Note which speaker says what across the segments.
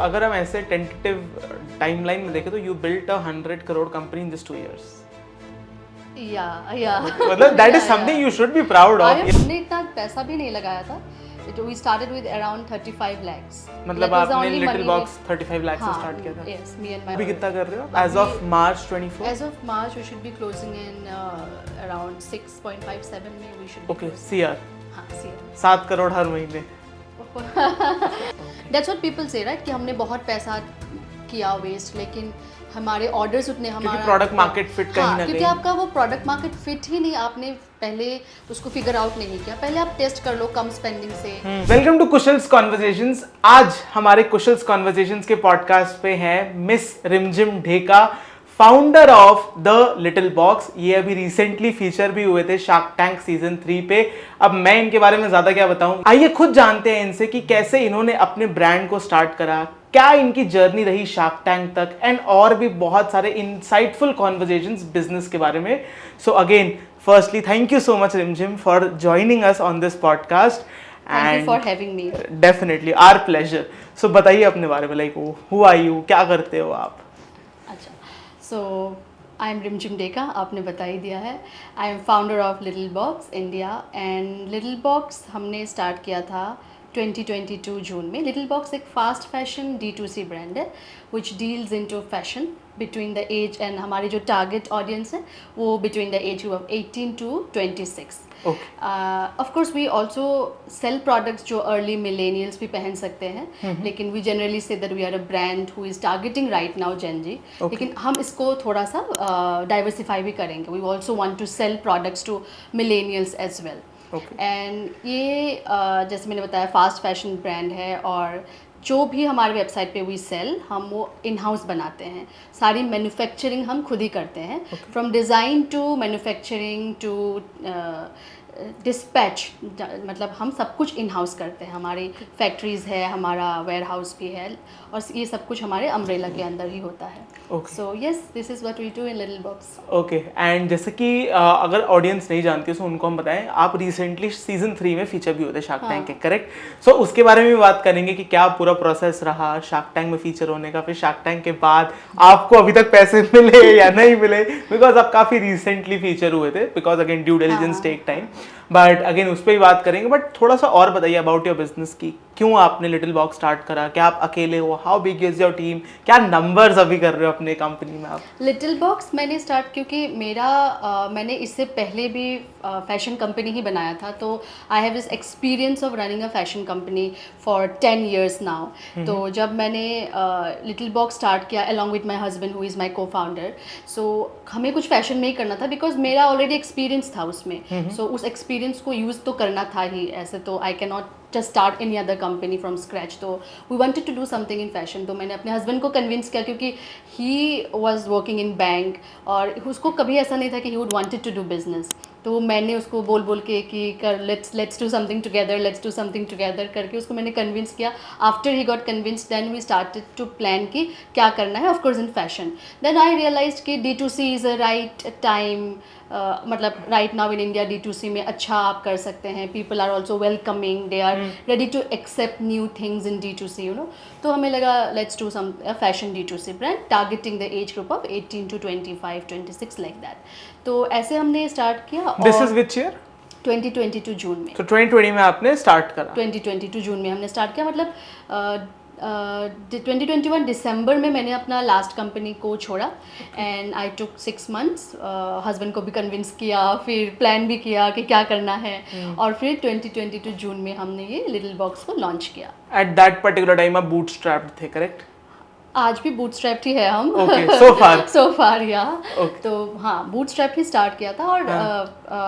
Speaker 1: अगर हम ऐसे टेंटेटिव टाइमलाइन में देखें तो you built a 100 crore company in just 2 years.
Speaker 2: या
Speaker 1: मतलब that is something you should be proud of.
Speaker 2: हमने इतना पैसा भी नहीं लगाया था. We started with around 35 lakhs.
Speaker 1: मतलब
Speaker 2: That was the
Speaker 1: आपने
Speaker 2: only
Speaker 1: little
Speaker 2: money
Speaker 1: box 35 lakh से
Speaker 2: हाँ,
Speaker 1: स्टार्ट किया था.
Speaker 2: Yes, me and my.
Speaker 1: अभी कितना कर रहे हो? As of
Speaker 2: अभी-
Speaker 1: March 24.
Speaker 2: As of March, we should be closing in around 6.57 में we should be
Speaker 1: Okay,
Speaker 2: closing.
Speaker 1: CR.
Speaker 2: हाँ, CR.
Speaker 1: 7 करोड़ हर महीने.
Speaker 2: That's what people say, right? कि हमने बहुत पैसा किया वेस्ट, लेकिन हमारे ऑर्डर्स उतने हमारा
Speaker 1: product market fit कहीं ना
Speaker 2: क्योंकि
Speaker 1: कहीं।
Speaker 2: आपका वो प्रोडक्ट मार्केट फिट ही नहीं, आपने पहले उसको फिगर आउट नहीं किया. पहले आप टेस्ट कर लो कम स्पेंडिंग से.
Speaker 1: Welcome to Kushal's conversations. आज हमारे कुशल्स कॉन्वर्जेशंस के पॉडकास्ट पे हैं miss Rimjhim Dheka, founder of the little box. ये अभी रिसेंटली फीचर भी हुए थे शार्क टैंक सीजन 3 पे. अब मैं इनके बारे में ज्यादा क्या बताऊं, आइए खुद जानते हैं इनसे कि कैसे इन्होंने अपने ब्रांड को स्टार्ट करा, क्या इनकी जर्नी रही शार्क टैंक तक, एंड और भी बहुत सारे इंसाइटफुल कॉन्वर्जेशंस बिजनेस के बारे में. So again firstly thank you so much Rimjhim for joining us on this podcast.
Speaker 2: Thank you for having me.
Speaker 1: Definitely our pleasure. So बताइए अपने बारे में, लाइक हु आर यू, क्या करते हो आप?
Speaker 2: अच्छा, सो आई एम रिमझिम ढेका, आपने बता ही दिया है. I am founder of little box India. And little box हमने स्टार्ट किया था 2022 जून में. लिटिल बॉक्स एक फास्ट फैशन D2C ब्रांड है which deals into fashion between the age, and हमारी जो टारगेट ऑडियंस है वो between the age of 18 to 26. Of course we also sell products जो अर्ली मिलेनियल्स भी पहन सकते हैं, लेकिन we generally say that we are a brand who is targeting right now gen Z. लेकिन हम इसको थोड़ा सा डाइवर्सिफाई भी करेंगे. We also want to sell products to millennials as well. And ये जैसे मैंने बताया फास्ट फैशन ब्रांड है, और जो भी हमारे वेबसाइट पे वी सेल हम वो इन हाउस बनाते हैं. सारी मैन्युफैक्चरिंग हम खुद ही करते हैं, from design to manufacturing to dispatch. मतलब हम सब कुछ इन हाउस करते हैं. हमारी फैक्ट्रीज़ है, हमारा वेयर हाउस भी है, और ये सब कुछ हमारे अम्ब्रेला के अंदर ही होता है. So yes, this is what we do in little box.
Speaker 1: Okay, and जैसे कि अगर ऑडियंस नहीं जानती है तो उनको हम बताएं, आप रिसेंटली सीजन 3 में फीचर भी होते हैं शार्क टैंक के, करेक्ट? सो उसके बारे में भी बात करेंगे कि क्या पूरा प्रोसेस रहा शार्क टैंक में फीचर होने का, फिर शार्क टैंक के बाद आपको अभी तक पैसे मिले या नहीं मिले, बिकॉज आप काफ़ी रिसेंटली फीचर हुए थे, because again due diligence take time. But again उस पर भी बात करेंगे. बट थोड़ा सा और बताइए अबाउट योर बिजनेस की, क्यों आपने लिटिल बॉक्स स्टार्ट करा, क्या आप अकेले हो, how big is your team, क्या नंबर्स अभी कर रहे हो अपने कंपनी में आप?
Speaker 2: लिटिल बॉक्स मैंने स्टार्ट क्योंकि मैंने इससे पहले भी फैशन कंपनी ही बनाया था, तो I have this experience of running a fashion company for 10 years now. तो जब मैंने लिटिल बॉक्स स्टार्ट किया along with my husband who is my को फाउंडर, सो हमें कुछ फैशन में ही करना था बिकॉज मेरा ऑलरेडी एक्सपीरियंस था उसमें. सो उस एक्सपीरियंस को यूज़ तो करना था ही. ऐसे तो I can not just start any other company from scratch. तो we wanted to do something in fashion. तो मैंने अपने हस्बैंड को कन्विंस किया क्योंकि he was working in bank, और उसको कभी ऐसा नहीं था कि he would wanted to do business. तो मैंने उसको बोल के कि कर let's do something together करके उसको मैंने कन्विंस किया. After he got convinced, then we started to plan कि क्या करना है, of course in fashion. Then I realized कि D2C is a right time. मतलब right now in India D2C में अच्छा आप कर सकते हैं. People are also welcoming, they are ready to accept new things in D2C, you know. तो हमें लगा let's do some fashion D2C brand targeting the age group of 18 to 25, 26 like that. तो ऐसे हमने स्टार्ट किया.
Speaker 1: This is which year?
Speaker 2: 2022 June में.
Speaker 1: तो 2020 में आपने स्टार्ट करा?
Speaker 2: 2022 जून में हमने स्टार्ट किया. मतलब 2021 दिसंबर में मैंने अपना लास्ट कंपनी को छोड़ा, and I took 6 months. Husband को भी कन्विंस किया, फिर प्लान भी किया कि क्या करना है, और फिर 2022 जून में हमने ये लिटिल बॉक्स को लॉन्च किया.
Speaker 1: एट दैट पर्टिकुलर टाइम आप बूटस्ट्रैप्ड थे, करेक्ट?
Speaker 2: आज भी बूटस्ट्रैप्ड ही है हम.
Speaker 1: Okay, so far.
Speaker 2: या तो हाँ, बूटस्ट्रैप्ड ही स्टार्ट किया था. और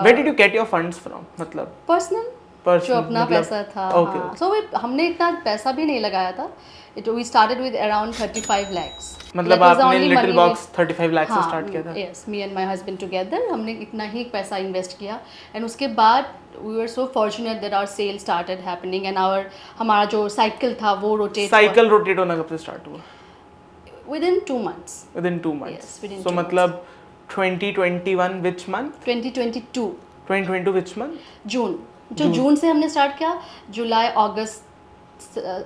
Speaker 1: Where did you get your funds from? मतलब
Speaker 2: पर्सनल जो अपना पैसा था. हाँ. सो हमने इतना पैसा भी नहीं लगाया था. We started with around 35 lakhs.
Speaker 1: मतलब आपने लिटिल बॉक्स 35 लाख से स्टार्ट किया था?
Speaker 2: Yes, me and my husband together हमने इतना ही पैसा इन्वेस्ट किया, एंड उसके बाद we were so fortunate that our sales started happening, and हमारा जो साइकिल था वो रोटेट
Speaker 1: रोटेट होना कब से स्टार्ट हुआ?
Speaker 2: within 2 months.
Speaker 1: Within 2 months.
Speaker 2: Yes, within
Speaker 1: so
Speaker 2: 2
Speaker 1: मतलब 2021 which month?
Speaker 2: 2022
Speaker 1: 2022 which month?
Speaker 2: जून. जून से हमने स्टार्ट किया. जुलाई, अगस्त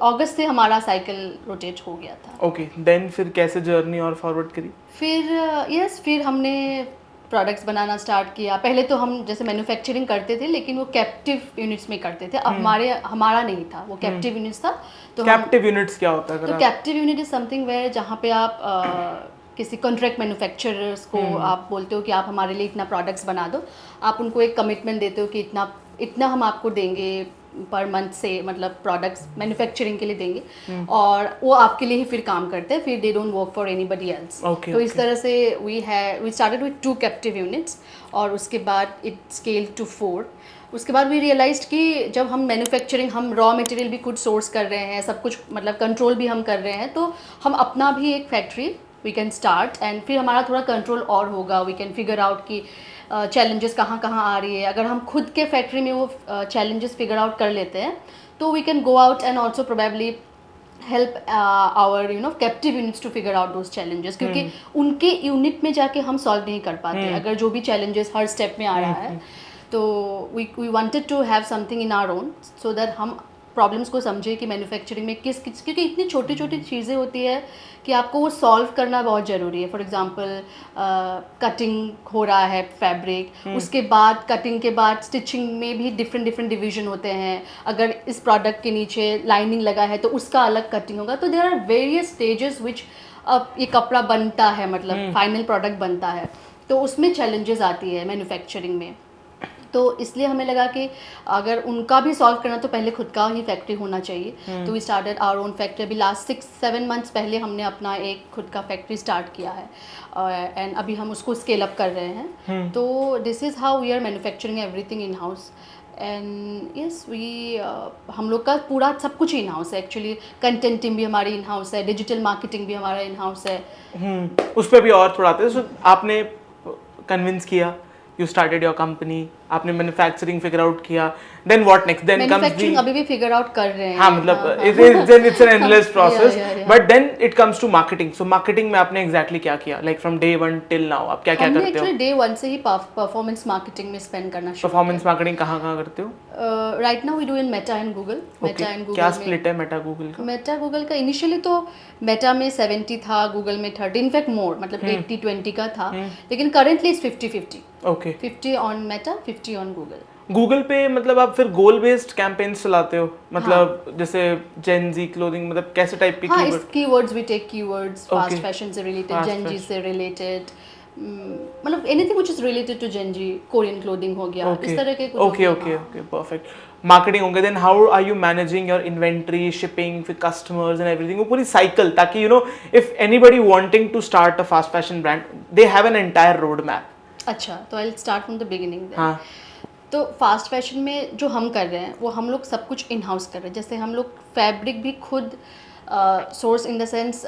Speaker 2: अगस्त से हमारा साइकिल रोटेट हो गया था।
Speaker 1: ओके, देन फिर कैसे जर्नी और फॉरवर्ड करी?
Speaker 2: फिर फिर हमने प्रोडक्ट्स बनाना स्टार्ट किया। पहले तो हम जैसे मैन्युफैक्चरिंग करते थे, लेकिन वो कैप्टिव यूनिट्स में करते थे। अब हमारा नहीं था, वो कैप्टिव यूनिट्स था। तो
Speaker 1: कैप्टिव यूनिट्स क्या होता है?
Speaker 2: तो captive unit is something where जहाँ पे आप किसी कॉन्ट्रैक्ट मैन्युफैक्चरर्स को आप बोलते हो कि आप हमारे लिए इतना प्रोडक्ट्स बना दो। आप उनको एक कमिटमेंट देते हो कि इतना हम आपको देंगे पर मंथ से, मतलब प्रोडक्ट्स मैन्युफैक्चरिंग के लिए देंगे, और वो आपके लिए ही फिर काम करते हैं। फिर they don't work for anybody else. तो इस तरह से we started with 2 captive units, और उसके बाद इट स्केल टू 4। उसके बाद वी रियलाइज्ड कि जब हम मैन्युफैक्चरिंग, हम रॉ मटेरियल भी खुद सोर्स कर रहे हैं, सब कुछ मतलब कंट्रोल भी हम कर रहे हैं, तो हम अपना भी एक factory we can start, and फिर हमारा थोड़ा कंट्रोल और होगा। वी कैन फिगर आउट कि चैलेंजेस कहाँ कहाँ आ रही है। अगर हम खुद के फैक्ट्री में वो चैलेंजेस फिगर आउट कर लेते हैं, तो we can go out and also probably help our captive units to figure out those challenges, क्योंकि उनके यूनिट में जाके हम सॉल्व नहीं कर पाते अगर जो भी चैलेंजेस हर स्टेप में आ रहा है। तो we wanted to have something in our own, so that हम प्रॉब्लम्स को समझे कि मैन्युफैक्चरिंग में क्योंकि इतनी छोटी छोटी चीज़ें होती है कि आपको वो सॉल्व करना बहुत ज़रूरी है। फॉर एग्जांपल कटिंग हो रहा है फैब्रिक, उसके बाद कटिंग के बाद स्टिचिंग में भी डिफरेंट डिवीजन होते हैं। अगर इस प्रोडक्ट के नीचे लाइनिंग लगा है तो उसका अलग कटिंग होगा। तो देयर आर वेरियस स्टेजेस विच अब ये कपड़ा बनता है, मतलब फाइनल प्रोडक्ट बनता है, तो उसमें चैलेंजेस आती है मैन्युफैक्चरिंग में। तो इसलिए हमें लगा कि अगर उनका भी सॉल्व करना तो पहले खुद का ही फैक्ट्री होना चाहिए। तो we started our own factory. अभी लास्ट 6-7 मंथ्स पहले हमने अपना एक खुद का फैक्ट्री स्टार्ट किया है, एंड अभी हम उसको स्केल अप कर रहे हैं। तो this is how we are manufacturing everything in house. And yes हम लोग का पूरा सब कुछ इन हाउस है एक्चुअली। कंटेंट टीम भी हमारी इन हाउस है, डिजिटल मार्केटिंग भी हमारा इन हाउस है।
Speaker 1: उस पर भी और थोड़ा आते हैं। So, आपने कन्विंस किया, you started your company, आपने मैन्युफैक्चरिंग फिगर आउट किया, then what next? Then comes
Speaker 2: manufacturing अभी भी फिगर आउट कर रहे हैं।
Speaker 1: हाँ, मतलब it's an endless process, but then it comes to marketing. So marketing में आपने exactly क्या किया? Like from day one till now आप क्या क्या करते हो?
Speaker 2: हमने एक्चुअली day 1 से ही परफॉर्मेंस मार्केटिंग में स्पेंड करना शुरू।
Speaker 1: परफॉर्मेंस मार्केटिंग कहाँ करते हो?
Speaker 2: Right now we do in meta and Google. Meta and Google
Speaker 1: क्या स्प्लिट है मेटा गूगल का?
Speaker 2: मेटा गूगल का इनिशियली तो मेटा में 70 था, गूगल में 30, इनफैक्ट मोर, मतलब 80-20 का था, लेकिन currently is 50-50।
Speaker 1: Okay,
Speaker 2: 50 on Meta, 50 on Google.
Speaker 1: Google पे मतलब आप फिर गोल बेस्ड कैंपेन्स चलाते हो, मतलब जैसे जेन जी क्लोथिंग, मतलब कैसे टाइप के
Speaker 2: हाँ, इस keywords we take keywords fast fashion से रिलेटेड,
Speaker 1: Fast
Speaker 2: जेन जी से रिलेटेड, मतलब anything which is related to gen Z, Korean clothing हो गया, इस तरह के कुछ।
Speaker 1: Okay, perfect. मार्केटिंग होंगे, then how are you managing your inventory, shipping, फिर कस्टमर्स एंड एवरीथिंग, वो पूरी साइकिल, ताकि if anybody wanting to start a fast fashion brand, they have an entire road map.
Speaker 2: अच्छा, तो I will start from the beginning.
Speaker 1: हाँ,
Speaker 2: तो fast fashion में जो हम कर रहे हैं वो हम लोग सब कुछ इन हाउस कर रहे हैं। जैसे हम लोग फैब्रिक भी खुद सोर्स, इन द सेंस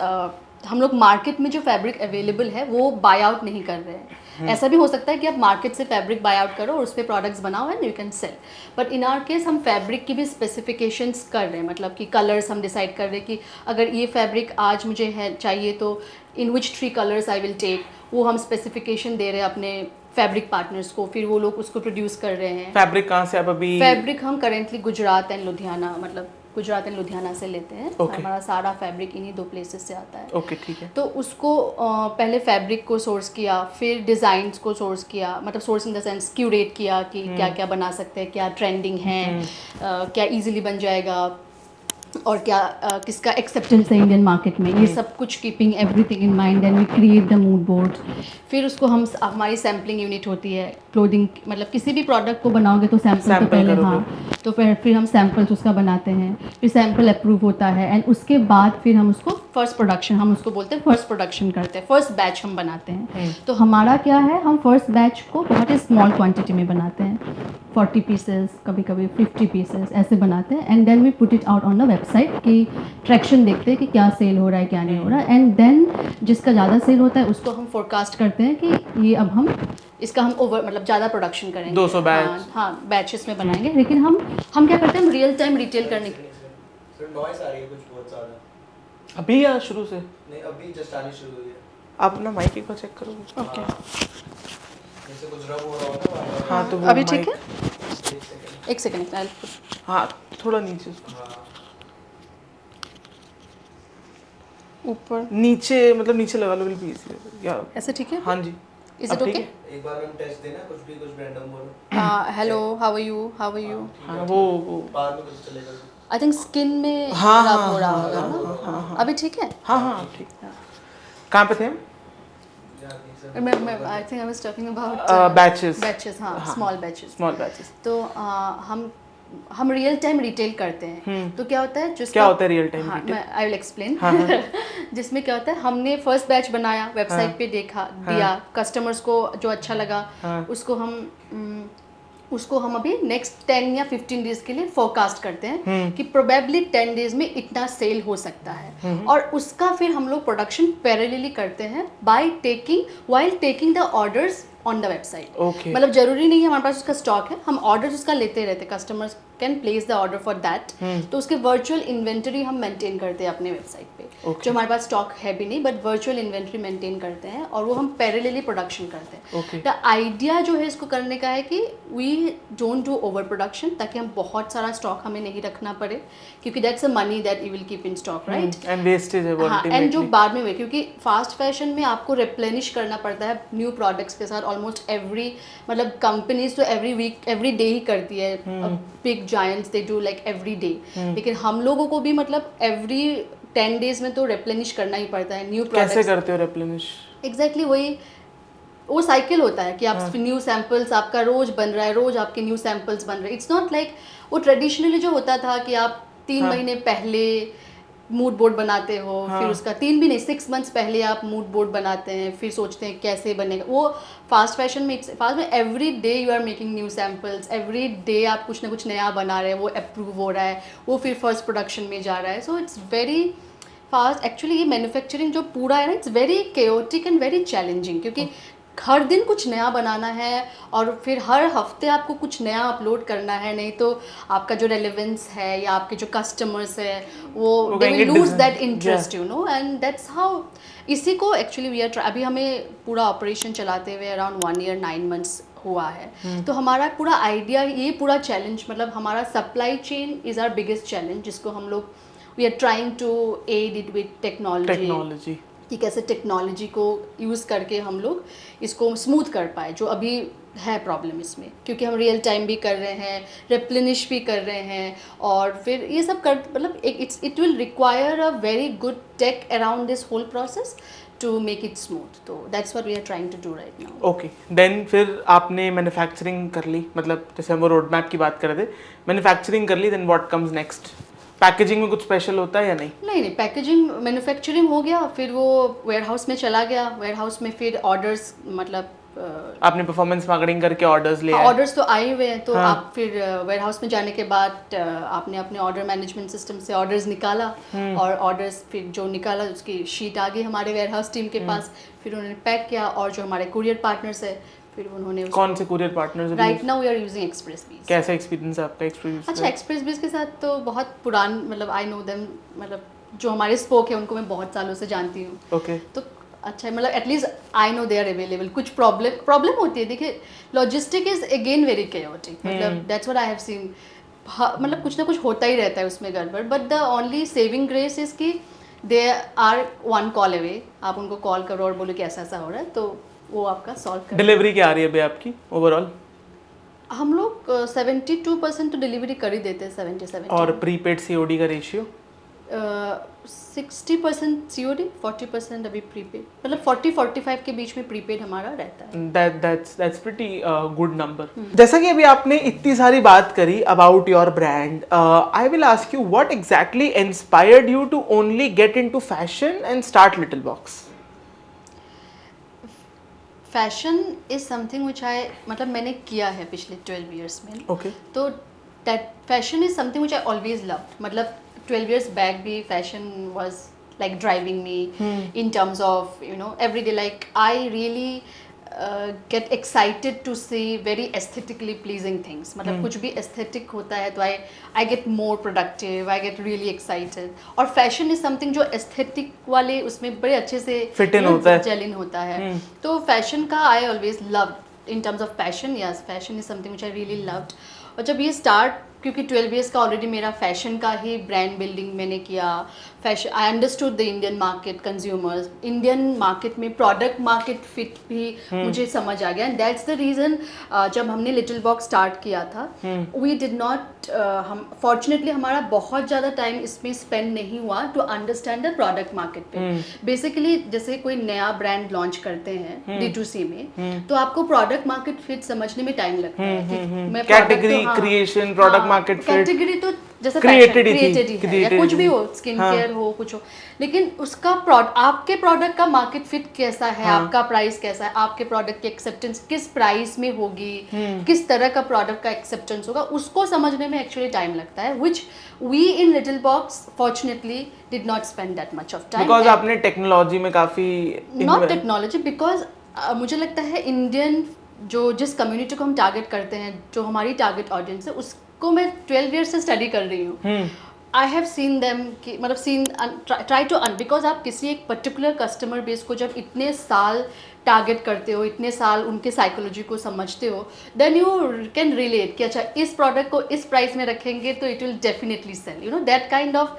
Speaker 2: हम लोग मार्केट में जो फैब्रिक अवेलेबल है वो बाय आउट नहीं कर रहे हैं। ऐसा भी हो सकता है कि आप मार्केट से फैब्रिक बाय आउट करो और उस पर प्रोडक्ट्स बनाओ and you can sell, but in our case हम फैब्रिक की भी स्पेसिफिकेशंस कर रहे हैं, मतलब कि कलर्स हम डिसाइड कर रहे हैं कि अगर ये फैब्रिक आज मुझे है चाहिए तो इन विच 3 कलर्स आई विल टेक, वो हम स्पेसिफिकेशन दे रहे हैं अपने फैब्रिक पार्टनर्स को, फिर वो लोग उसको प्रोड्यूस कर रहे हैं।
Speaker 1: फैब्रिक कहाँ से आप अभी?
Speaker 2: फैब्रिक हम करेंटली गुजरात एंड लुधियाना, मतलब गुजरात एंड लुधियाना से लेते हैं। हमारा सारा फैब्रिक इन्हीं 2 प्लेसेस से आता है।
Speaker 1: ओके, ठीक है।
Speaker 2: तो उसको पहले फैब्रिक को सोर्स किया, फिर डिज़ाइंस को सोर्स किया, मतलब source in the sense curate किया कि क्या क्या बना सकते हैं, क्या ट्रेंडिंग है, क्या इजीली बन जाएगा, और क्या किसका एक्सेप्टेंस है इंडियन मार्केट में, ये सब कुछ keeping everything in mind, and we create the mood board. फिर उसको हम, हमारी सैम्पलिंग यूनिट होती है क्लोथिंग, मतलब किसी भी प्रोडक्ट को बनाओगे तो सैम्पल तो पहले, हाँ, तो फिर हम सैम्पल्स उसका बनाते हैं, फिर सैम्पल अप्रूव होता है, एंड उसके बाद फिर हम उसको फर्स्ट प्रोडक्शन, हम उसको बोलते हैं फर्स्ट प्रोडक्शन करते हैं, फर्स्ट बैच हम बनाते हैं। तो हमारा क्या है, हम फर्स्ट बैच को बहुत ही स्मॉल क्वांटिटी में बनाते हैं, 40 पीसेस, कभी कभी 50 पीसेस ऐसे बनाते हैं, and then we put it out on the website की ट्रैक्शन देखते हैं कि क्या सेल हो रहा है, क्या नहीं हो रहा है, एंड देन जिसका ज़्यादा सेल होता है उसको हम फोरकास्ट करते हैं कि ये अब हम इसका हम ओवर, मतलब ज़्यादा प्रोडक्शन करेंगे,
Speaker 1: 200 बैच,
Speaker 2: हाँ बैचेस में बनाएंगे। लेकिन हम क्या करते हैं, हम रियल टाइम रिटेल करने के
Speaker 3: लिए नॉइस आ रही है कुछ बहुत ज़्यादा
Speaker 1: अभी या शुरू से?
Speaker 3: नहीं, अभी जस्ट आनी शुरू हुई है।
Speaker 1: आप अपना माइक एक बार चेक करो।
Speaker 2: ओके,
Speaker 3: जैसे कुछ रब हो रहा होता है।
Speaker 1: हाँ, तो
Speaker 2: अभी ठीक है, एक सेकंड।
Speaker 1: हाँ, थोड़ा नीचे उसको।
Speaker 3: हाँ,
Speaker 2: ऊपर
Speaker 1: नीचे मतलब नीचे लगा लो बिल्कुल या
Speaker 2: ऐसे ठीक है?
Speaker 1: हाँ जी
Speaker 2: इज
Speaker 1: अब
Speaker 2: इट
Speaker 1: ठीक
Speaker 2: ओके?
Speaker 1: है?
Speaker 3: एक बार मैम टेस्ट देना कुछ रैंडम बोलो
Speaker 2: hello, how are you, how are you?
Speaker 1: हाँ वो
Speaker 3: बाद में कुछ चलेगा
Speaker 2: आई थिंक स्किन में
Speaker 1: हाँ,
Speaker 2: रब
Speaker 1: हाँ,
Speaker 2: हो रहा
Speaker 1: हाँ,
Speaker 2: होगा
Speaker 1: हाँ,
Speaker 2: ना?
Speaker 1: हाँ, हाँ।
Speaker 2: अभी ठीक है?
Speaker 1: हाँ हाँ ठीक कहाँ पे थे हम?
Speaker 2: मैं I think I was talking about
Speaker 1: Batches.
Speaker 2: Batches, हाँ, स्मॉल बैचेस।
Speaker 1: स्मॉल बैचेस
Speaker 2: तो हम रियल टाइम रिटेल करते हैं, तो क्या होता है
Speaker 1: क्या होता है real time
Speaker 2: हाँ,
Speaker 1: retail?
Speaker 2: मैं आई विल एक्सप्लेन।
Speaker 1: हाँ, हाँ।
Speaker 2: जिसमें क्या होता है, हमने फर्स्ट बैच बनाया, वेबसाइट पे देखा, दिया, कस्टमर्स को जो अच्छा लगा
Speaker 1: हाँ।
Speaker 2: उसको हम अभी नेक्स्ट 10 या 15 डेज के लिए फोरकास्ट करते हैं कि प्रोबेबली 10 डेज में इतना सेल हो सकता है, और उसका फिर हम लोग प्रोडक्शन पैरेलली करते हैं while taking the orders on the website.
Speaker 1: Okay.
Speaker 2: मतलब जरूरी नहीं है हमारे पास उसका स्टॉक है, हम ऑर्डर्स उसका लेते रहते, customers can place the order for that. तो उसके वर्चुअल इन्वेंटरी हम मेंटेन करते हैं अपने वेबसाइट पे, जो हमारे पास स्टॉक है भी नहीं, बट वर्चुअल इन्वेंटरी मेंटेन करते हैं, और वो हम पैरेलली प्रोडक्शन करते हैं।
Speaker 1: Okay.
Speaker 2: द आइडिया जो है इसको करने का है कि we don't do over production, ताकि हम बहुत सारा स्टॉक हमें नहीं रखना पड़े, क्योंकि that's a money that you will keep in stock, right?
Speaker 1: And wastage है वो
Speaker 2: हाँ, एंड जो
Speaker 1: ultimately.
Speaker 2: बाद में हुए, क्योंकि फास्ट फैशन में आपको रिप्लेनिश करना पड़ता है न्यू प्रोडक्ट्स के साथ ऑलमोस्ट एवरी, मतलब कंपनीज तो एवरी वीक एवरी डे ही करती है, big giants they do like every day, लेकिन हम लोगों को भी मतलब एवरी 10 डेज में तो रिप्लेनिश करना ही पड़ता है न्यू प्रोडक्ट्स।
Speaker 1: कैसे करते हो replenish?
Speaker 2: एग्जैक्टली वो साइकिल होता है कि आप न्यू सैम्पल्स, आपका रोज बन रहा है, रोज आपके न्यू सैम्पल्स बन रहे हैं। इट्स नॉट लाइक वो ट्रेडिशनली जो होता था कि आप 3 महीने पहले मूड बोर्ड बनाते हो, फिर उसका 3 भी नहीं 6 मंथ्स पहले आप मूड बोर्ड बनाते हैं, फिर सोचते हैं कैसे बनेगा। वो फास्ट फैशन में every day you are making new samples, every day आप कुछ ना कुछ नया बना रहे हैं, वो अप्रूव हो रहा है, वो फिर फर्स्ट प्रोडक्शन में जा रहा है। So it's very fast. Actually ये मैन्युफैक्चरिंग जो पूरा है ना, it's very chaotic and very challenging, क्योंकि हर दिन कुछ नया बनाना है, और फिर हर हफ्ते आपको कुछ नया अपलोड करना है, नहीं तो आपका जो रेलेवेंस है या आपके जो कस्टमर्स है वो they will lose that interest, you know, and that's how. इसी को एक्चुअली वी आर अभी हमें पूरा ऑपरेशन चलाते हुए अराउंड 1 year 9 months हुआ है। तो हमारा पूरा आइडिया, ये पूरा चैलेंज, मतलब हमारा supply chain is our biggest challenge, जिसको हम लोग we are trying to aid it with technology, कि कैसे टेक्नोलॉजी को यूज़ करके हम लोग इसको स्मूथ कर पाए, जो अभी है प्रॉब्लम इसमें, क्योंकि हम रियल टाइम भी कर रहे हैं, रिप्लेनिश भी कर रहे हैं, और फिर ये सब कर मतलब it will require a very good tech around this whole process to make it smooth. तो that's what we are trying to do right now.
Speaker 1: Okay, then फिर आपने मैन्युफैक्चरिंग कर ली, मतलब जैसे हम वो रोड मैप की बात कर रहे थे, मैन्युफैक्चरिंग कर ली, then what comes next? Packaging में कुछ स्पेशल होता है या नहीं?
Speaker 2: नहीं, पैकेजिंग मैन्युफैक्चरिंग हो गया, फिर वो वेयरहाउस में चला गया, वेयरहाउस में फिर ऑर्डर्स, मतलब
Speaker 1: आपने परफॉर्मेंस मार्केटिंग करके ऑर्डर्स ले आए?
Speaker 2: ऑर्डर्स तो आए हुए हैं, तो आप फिर वेयरहाउस में जाने के बाद आपने अपने ऑर्डर मैनेजमेंट सिस्टम से ऑर्डर्स निकाला, और ऑर्डर्स फिर जो निकाला उसकी शीट आ गई हमारे वेयरहाउस टीम के पास, फिर उन्होंने पैक किया, और जो हमारे कुरियर पार्टनर्स है फिर उन्होंने
Speaker 1: कौन से courier partners?
Speaker 2: Right now we are using Xpressbees.
Speaker 1: कैसा एक्सपीरियंस है आपका एक्सपीरियंस?
Speaker 2: अच्छा, एक्सप्रेस बीज के साथ तो बहुत पुरान, मतलब आई नो देम, मतलब जो हमारे स्पोक है उनको मैं बहुत सालों से जानती हूँ।
Speaker 1: ओके,
Speaker 2: तो अच्छा है, मतलब at least I know they are available. कुछ प्रॉब्लम होती है, देखिए logistic is again very chaotic, मतलब that's what I have seen. मतलब कुछ ना कुछ होता ही रहता है उसमें गड़बड़, but the only saving grace is कि दे आर 1 call अवे, आप उनको कॉल करो और बोलो कि ऐसा ऐसा हो रहा है, तो वो आपका सॉल्व कर।
Speaker 1: डिलीवरी क्या आ रही है अभी आपकी ओवरऑल?
Speaker 2: हम लोग 72% तो डिलीवरी कर ही देते हैं, 77।
Speaker 1: और प्रीपेड सीओडी का रेशियो?
Speaker 2: 60% सीओडी, 40% अभी प्रीपेड, मतलब 40-45 के बीच में प्रीपेड हमारा रहता है।
Speaker 1: That's pretty good number. जैसा कि अभी आपने इतनी सारी बात करी about your brand, I will ask you what exactly inspired you to only get into fashion and start Little Box?
Speaker 2: Fashion is something which I, मतलब मैंने किया है पिछले 12 years में।
Speaker 1: Okay.
Speaker 2: तो that fashion is something which I always loved, मतलब 12 years back भी fashion was like driving me in terms of you know every day, like I really get excited to see very aesthetically pleasing things, मतलब कुछ भी aesthetic होता है तो I get more productive, I get really excited. और fashion is something जो aesthetic वाले उसमें बड़े अच्छे से
Speaker 1: Fit in होता है,
Speaker 2: जेल इन होता है। तो फैशन का आई always loved in terms of passion, yes fashion is something which I really loved. और जब ये स्टार्ट क्योंकि 12 इयर्स का ऑलरेडी मेरा फैशन का ही ब्रांड बिल्डिंग मैंने किया, fashion I understood the Indian market, consumers, Indian market में प्रोडक्ट मार्केट फिट भी मुझे समझ आ गया, एंड दैट्स द रीज़न जब हमने लिटिल बॉक्स स्टार्ट किया था, वी डिड नॉट, हम फॉर्चुनेटली हमारा बहुत ज़्यादा टाइम इसमें स्पेंड नहीं हुआ to understand the product market पे। बेसिकली जैसे कोई नया ब्रांड लॉन्च करते हैं D2C में, तो आपको प्रोडक्ट मार्केट फिट समझने में टाइम लगता है कि मैं
Speaker 1: category creation, product market fit,
Speaker 2: category तो जैसे
Speaker 1: created ही
Speaker 2: है या कुछ भी हो, स्किन केयर हो, कुछ हो, लेकिन उसका आपके प्रोडक्ट का मार्केट फिट कैसा है, आपका प्राइस कैसा है, आपके प्रोडक्ट की एक्सेप्टेंस किस प्राइस में होगी, किस तरह का प्रोडक्ट का एक्सेप्टेंस होगा, उसको समझने में एक्चुअली टाइम लगता है, which we in little box fortunately did not spend that much of time,
Speaker 1: because आपने टेक्नोलॉजी में काफी,
Speaker 2: नॉट टेक्नोलॉजी, बिकॉज मुझे लगता है इंडियन जो जिस कम्युनिटी को हम टारगेट करते हैं, जो हमारी टारगेट ऑडियंस है, उसको मैं 12 ईयर से स्टडी कर रही हूँ। आई हैव सीन देम कि मतलब सीन ट्राई टू बिकॉज आप किसी एक पर्टिकुलर कस्टमर बेस को जब इतने साल टारगेट करते हो, इतने साल उनके साइकोलॉजी को समझते हो, देन यू कैन रिलेट कि अच्छा इस प्रोडक्ट को इस प्राइस में रखेंगे तो it will definitely sell, you know that kind of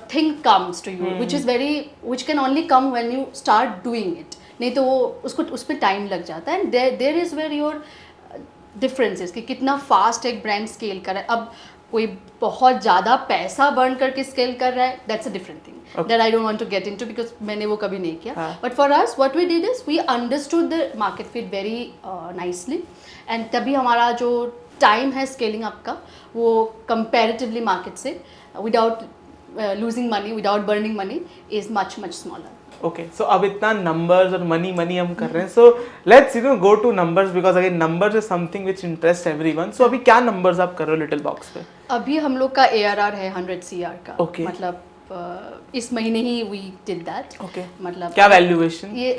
Speaker 2: thing comes to you, which can only come when you start doing it, नहीं तो वो उसको उस पर टाइम लग जाता है, and there is where your differences कि कितना फास्ट एक ब्रांड स्केल कर रहा है। अब कोई बहुत ज़्यादा पैसा बर्न करके स्केल कर रहा है, that's a different thing that I don't want to get into, because मैंने वो कभी नहीं किया, but for us what we did is we understood the market fit very nicely, and तभी हमारा जो टाइम है स्केलिंग अप का वो कंपैरेटिवली मार्केट से without losing money, without burning money, is much smaller.
Speaker 1: Okay, so अब इतना numbers और money हम कर रहे हैं, so let's go to numbers, because again numbers is something which interests everyone. So अभी क्या numbers आप कर रहे हो लिटिल बॉक्स पे?
Speaker 2: अभी हम लोग का ARR है 100 CR का,
Speaker 1: Okay.
Speaker 2: मतलब इस महीने ही we did that.
Speaker 1: Okay.
Speaker 2: मतलब
Speaker 1: क्या वैल्यूएशन?
Speaker 2: ये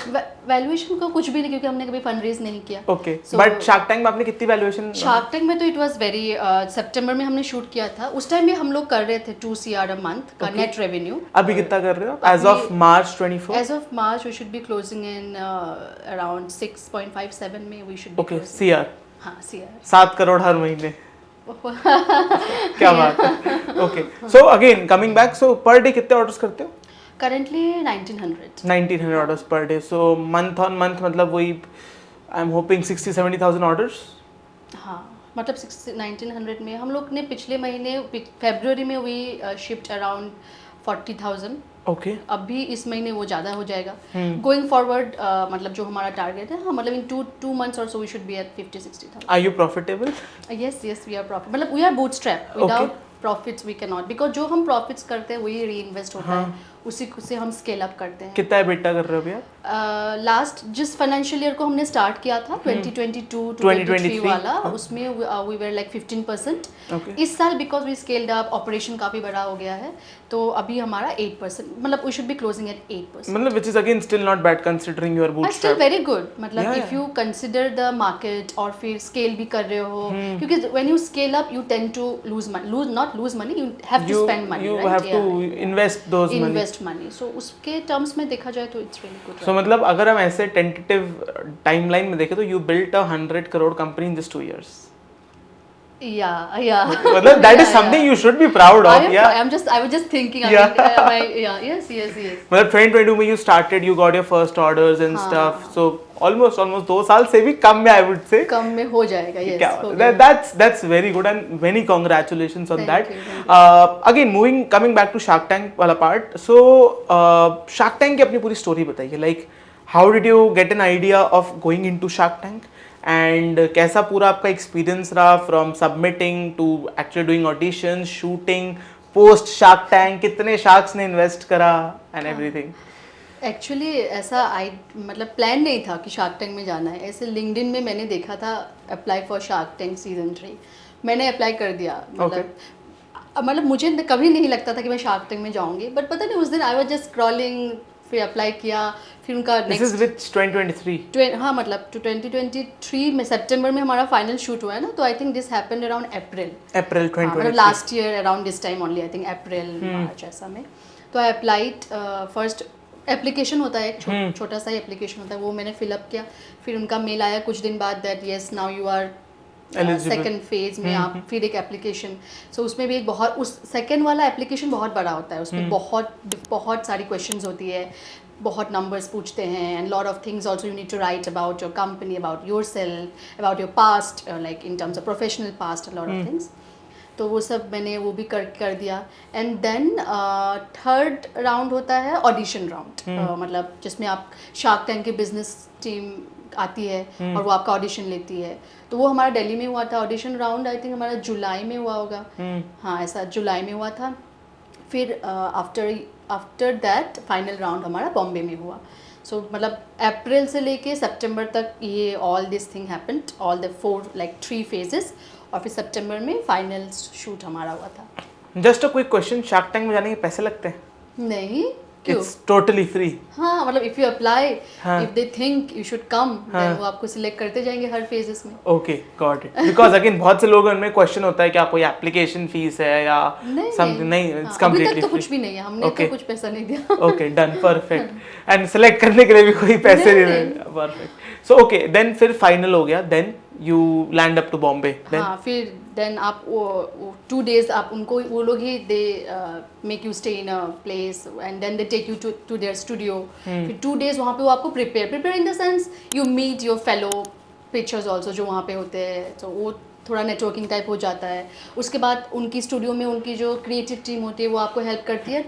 Speaker 2: वैल्यूएशन का कुछ भी नहीं, क्योंकि हमने कभी फंड रेज नहीं किया.
Speaker 1: Okay. बट शार्क टैंक में आपने कितनी वैल्यूएशन?
Speaker 2: शार्क टैंक में तो इट वाज वेरी सितंबर में हमने शूट किया था, उस टाइम में हम लोग कर रहे थे 2 CR अ मंथ का नेट रेवेन्यू.
Speaker 1: अभी कितना कर रहे हो as of March 24?
Speaker 2: As of March we should be closing in around 6.57 में we should be.
Speaker 1: Okay, CR.
Speaker 2: हाँ, CR
Speaker 1: 7 करोड़ हर महीने. क्या बात है. Okay, so again coming back, so per day कितने ऑर्डर्स करते हो?
Speaker 2: Currently 1900
Speaker 1: orders per day. So month on month मतलब वही आई एम होपिंग 60-70,000 ऑर्डर्स.
Speaker 2: हाँ, मतलब 1900 में हम लोग ने पिछले महीने फरवरी में वी शिफ्ट अराउंड 40,000.
Speaker 1: ओके.
Speaker 2: अभी इस महीने वो ज़्यादा हो जाएगा. गोइंग फॉरवर्ड मतलब जो हमारा टारगेट है, हाँ, मतलब इन 2 months और so we should be at 50-60,000.
Speaker 1: Are you profitable?
Speaker 2: yes we are profit, मतलब we are bootstrap, without profits we can not, because जो हम प्रॉफिट्स करते हैं वही री इन्वेस्ट होता है, उसी से हम स्केल अप करते हैं.
Speaker 1: कितना EBITDA कर रहे हो भैया?
Speaker 2: लास्ट जिस फाइनेंशियल ईयर को हमने स्टार्ट किया था 2022-2023 वाला, उसमें वी वर लाइक 15%. इस साल because we scaled up, operation काफ़ी बड़ा हो गया है, तो अभी हमारा 8%, मतलब we should be closing at 8%.
Speaker 1: मतलब which is again still not bad considering your bootstrap.
Speaker 2: Still very good, मतलब if you consider the market और फिर स्केल भी कर रहे हो, क्योंकि when you scale up you tend to lose money, you have to spend money,
Speaker 1: you have to invest
Speaker 2: money. So उसके terms में देखा जाए तो इट्स रियली गुड.
Speaker 1: सो मतलब अगर हम ऐसे टेंटेटिव टाइमलाइन में देखें तो you built a 100 crore company in just 2 years.
Speaker 2: Yeah.
Speaker 1: मतलब that is something you should be proud of.
Speaker 2: I was just thinking. Yes.
Speaker 1: मतलब 2022 में you started, you got your first orders and stuff. So almost 2 साल से भी कम में I would say.
Speaker 2: कम में हो जाएगा. Yes.
Speaker 1: That's very good and many congratulations on that. Again coming back to Shark Tank वाला part. So Shark Tank की अपनी पूरी story बताइए. Like how did you get an idea of going into Shark Tank? And कैसा पूरा आपका experience रहा from submitting to actually doing audition, shooting, post shark tank, कितने शार्क्स ने इन्वेस्ट करा एंड एवरीथिंग?
Speaker 2: एक्चुअली ऐसा मतलब प्लान नहीं था कि शार्क टैंक में जाना है. ऐसे लिंक्डइन में मैंने देखा था apply for shark tank season 3, मैंने अप्लाई कर दिया. मतलब मुझे कभी नहीं लगता था कि मैं शार्क टैंक में जाऊंगी, बट पता नहीं उस दिन आई वाज जस्ट स्क्रॉलिंग, फिर अप्लाई किया, फिर उनका
Speaker 1: नेक्स्ट. दिस इज विच 2023?
Speaker 2: हाँ, मतलब 2023 में सितंबर में हमारा फाइनल शूट हुआ है ना, तो I think this happened around April 2023, मतलब last year around this time only, I think April March ऐसा में. तो आई अप्लाइड, फर्स्ट एप्लीकेशन होता है, एक छोटा सा ही एप्लीकेशन होता है, वो मैंने फिलअप किया. फिर उनका मेल आया कुछ दिन बाद that yes now you are
Speaker 1: Eligible.
Speaker 2: Second phase में आप फिर एक एप्लीकेशन, सो उसमें भी एक बहुत, उस सेकंड वाला एप्लीकेशन बहुत बड़ा होता है, उसमें बहुत सारी क्वेश्चंस होती है, बहुत नंबर्स पूछते हैं, and lot of things also you need to write about your company, about yourself, about your past, like in terms of professional past, lot of things. तो वो सब मैंने वो भी कर दिया। एंड देन थर्ड राउंड होता है ऑडिशन राउंड, मतलब जिसमें आप शार्क टैंक की बिजनेस टीम आती है और वो आपका ऑडिशन लेती है। तो वो हमारा दिल्ली में हुआ था ऑडिशन राउंड, आई थिंक हमारा जुलाई में हुआ होगा, हाँ ऐसा जुलाई में हुआ था। फिर आफ्टर दैट फाइनल राउंड हमारा बॉम्बे में हुआ। सो मतलब अप्रैल से लेके सितंबर तक ये all this thing happened, all the 3 phases, और फिर सितंबर में फाइनल शूट हमारा हुआ था।
Speaker 1: Just a quick question, shark tank में जाने के पैसे लगते हैं?
Speaker 2: नहीं, क्यों?
Speaker 1: It's totally free.
Speaker 2: हाँ मतलब if you apply, if they think you should come, then वो आपको सिलेक्ट करते जाएंगे हर फेजेस में।
Speaker 1: Okay, got it. Because again बहुत से लोगों में क्वेश्चन होता है क्या कोई एप्लीकेशन फीस है या समथिंग? नहीं, इट्स कंप्लीटली
Speaker 2: अभी तक तो कुछ भी नहीं है, हमने तो कुछ पैसा नहीं दिया।
Speaker 1: Okay, done, perfect. And select करने के लिए भी कोई पैसे नहीं
Speaker 2: नहीं।
Speaker 1: देंगे, परफेक्ट। सो ओके, देन फिर फाइनल हो गया, then you land up to Bombay.
Speaker 2: हाँ, फिर देन आप वो 2 days आप उनको, वो लोग ही they make you stay in a place and then they take you to their studio. फिर 2 days वहाँ पे वो आपको prepare in the sense you meet your fellow pitchers also जो वहाँ पे होते हैं, तो वो थोड़ा नेटवर्किंग टाइप हो जाता है। उसके बाद उनकी स्टूडियो में उनकी जो क्रिएटिव टीम होती है वो आपको हेल्प करती है